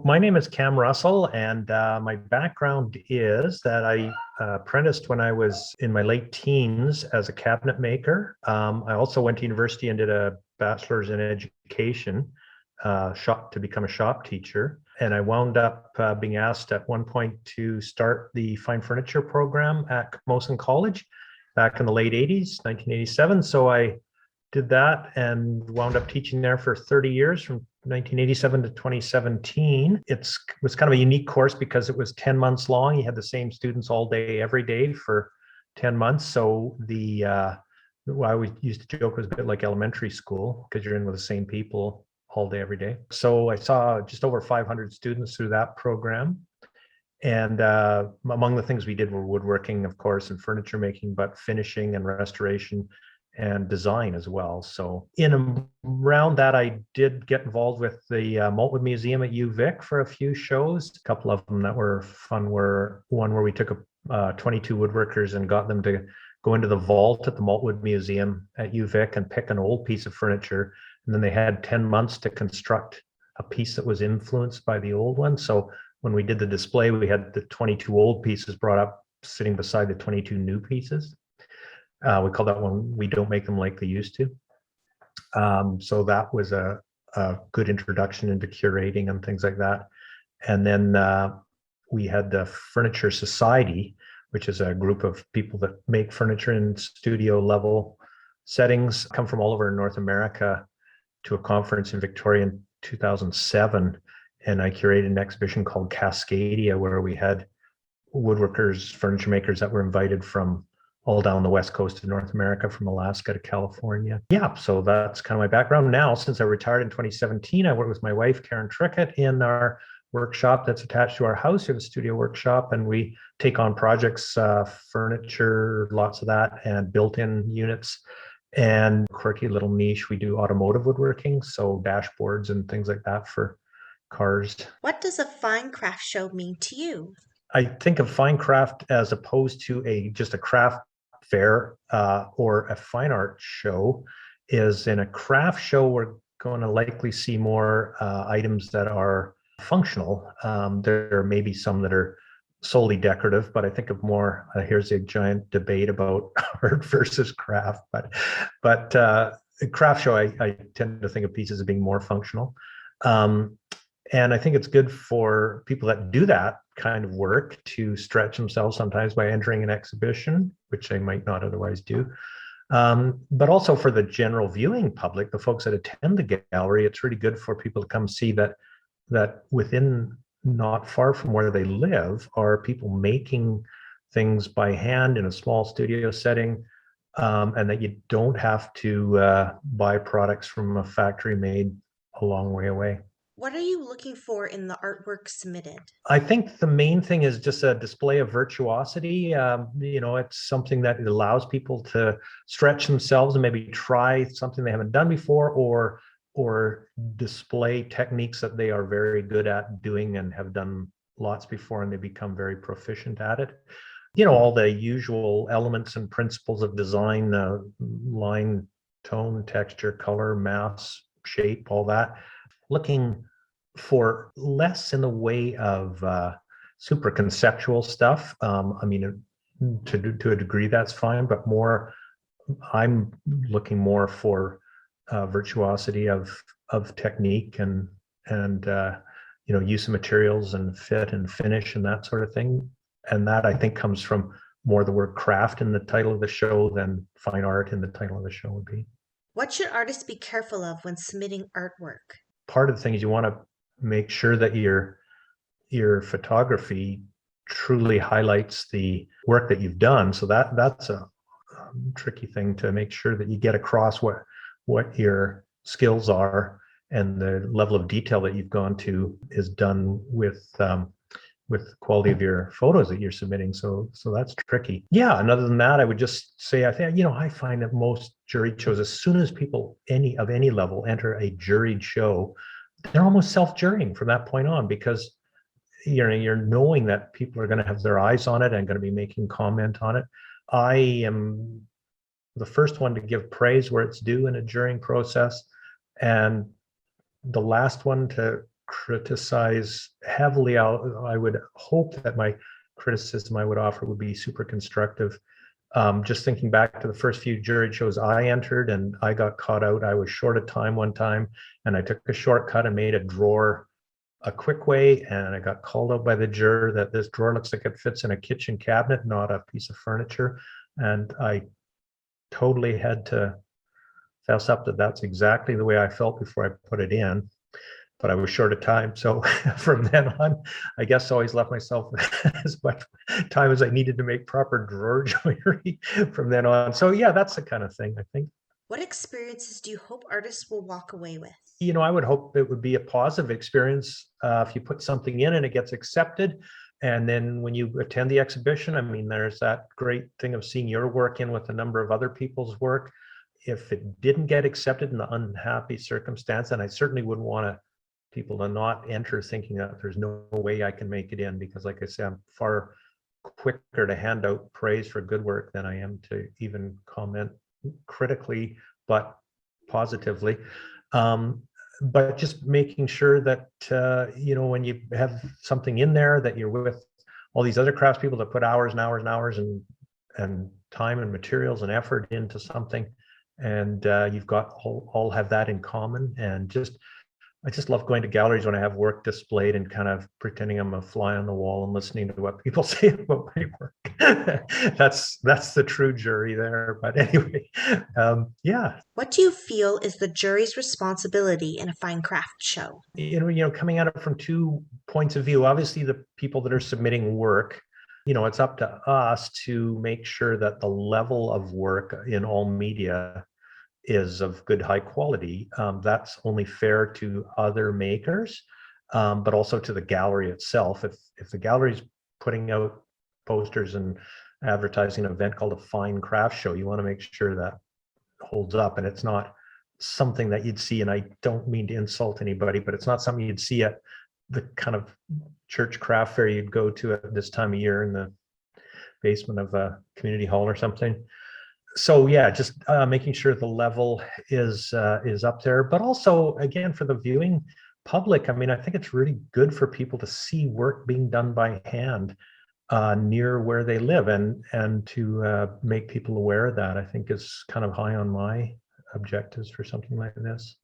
my name is Cam Russell, and my background is that I apprenticed when I was in my late teens as a cabinet maker. I also went to university and did a bachelor's in education to become a shop teacher. And I wound up being asked at one point to start the fine furniture program at Camosun College back in the late 80s, 1987. So I did that and wound up teaching there for 30 years from 1987 to 2017. It was kind of a unique course because it was 10 months long. You had the same students all day, every day for 10 months. So I always used to joke it was a bit like elementary school because you're in with the same people all day, every day. So I saw just over 500 students through that program. And among the things we did were woodworking, of course, and furniture making, but finishing and restoration and design as well. So around that, I did get involved with the Maltwood Museum at UVic for a few shows. A couple of them that were fun were one where we took 22 woodworkers and got them to go into the vault at the Maltwood Museum at UVic and pick an old piece of furniture. And then they had 10 months to construct a piece that was influenced by the old one. So when we did the display, we had the 22 old pieces brought up sitting beside the 22 new pieces. We call that one, we don't make them like they used to. So that was a good introduction into curating and things like that. And then we had the Furniture Society, which is a group of people that make furniture in studio level settings, come from all over North America to a conference in Victoria in 2007. And I curated an exhibition called Cascadia, where we had woodworkers, furniture makers that were invited from all down the west coast of North America, from Alaska to California. Yeah, so that's kind of my background. Now, since I retired in 2017, I work with my wife, Karen Trickett, in our workshop that's attached to our house. We have a studio workshop, and we take on projects, furniture, lots of that, and built-in units, and quirky little niche. We do automotive woodworking, so dashboards and things like that for cars. What does a fine craft show mean to you? I think of fine craft as opposed to just a craft fair or a fine art show. Is in a craft show, we're going to likely see more items that are functional. There may be some that are solely decorative, but I think of more, here's a giant debate about art versus craft, but craft show, I tend to think of pieces as being more functional. And I think it's good for people that do that kind of work to stretch themselves sometimes by entering an exhibition, which they might not otherwise do. But also for the general viewing public, the folks that attend the gallery, it's really good for people to come see that within, not far from where they live, are people making things by hand in a small studio setting, and that you don't have to buy products from a factory made a long way away. What are you looking for in the artwork submitted? I think the main thing is just a display of virtuosity. It's something that it allows people to stretch themselves and maybe try something they haven't done before, or display techniques that they are very good at doing and have done lots before, and they become very proficient at it. All the usual elements and principles of design, line, tone, texture, color, mass, shape, all that. Looking for less in the way of super conceptual stuff. To a degree, that's fine, but more, I'm looking more for virtuosity of technique and use of materials and fit and finish and that sort of thing. And that, I think, comes from more the word craft in the title of the show than fine art in the title of the show would be. What should artists be careful of when submitting artwork? Part of the thing is you want to make sure that your photography truly highlights the work that you've done. So that's a tricky thing, to make sure that you get across what your skills are and the level of detail that you've gone to is done with the quality of your photos that you're submitting. So that's tricky. Yeah, and other than that, I would just say, I think, I find that most juried shows, as soon as people of any level enter a juried show, they're almost self-jurying from that point on, because you're knowing that people are going to have their eyes on it and going to be making comment on it. I am the first one to give praise where it's due in a jurying process, and the last one to criticize heavily, I would hope that my criticism I would offer would be super constructive. Just thinking back to the first few juried shows I entered and I got caught out. I was short of time one time and I took a shortcut and made a drawer a quick way, and I got called out by the juror that this drawer looks like it fits in a kitchen cabinet, not a piece of furniture. And I totally had to fess up that that's exactly the way I felt before I put it in, but I was short of time. So from then on, I guess I always left myself as much time as I needed to make proper drawer joinery from then on. So yeah, that's the kind of thing I think. What experiences do you hope artists will walk away with? I would hope it would be a positive experience if you put something in and it gets accepted. And then when you attend the exhibition, I mean, there's that great thing of seeing your work in with a number of other people's work. If it didn't get accepted in the unhappy circumstance, and I certainly wouldn't want people to not enter thinking that there's no way I can make it in, because like I say, I'm far quicker to hand out praise for good work than I am to even comment critically, but positively. But just making sure that, when you have something in there that you're with all these other craftspeople that put hours and hours and hours and time and materials and effort into something, and you've got all have that in common. And I just love going to galleries when I have work displayed and kind of pretending I'm a fly on the wall and listening to what people say about my work. That's the true jury there. But anyway, yeah. What do you feel is the jury's responsibility in a fine craft show? Coming at it from 2 points of view. Obviously, the people that are submitting work, it's up to us to make sure that the level of work in all media is of good high quality. That's only fair to other makers, but also to the gallery itself. If the gallery's putting out posters and advertising an event called a fine craft show, you want to make sure that holds up, and it's not something that you'd see, and I don't mean to insult anybody, but it's not something you'd see at the kind of church craft fair you'd go to at this time of year in the basement of a community hall or something. So yeah, just making sure the level is up there, but also again for the viewing public. I mean, I think it's really good for people to see work being done by hand near where they live, and to make people aware of that, I think is kind of high on my objectives for something like this.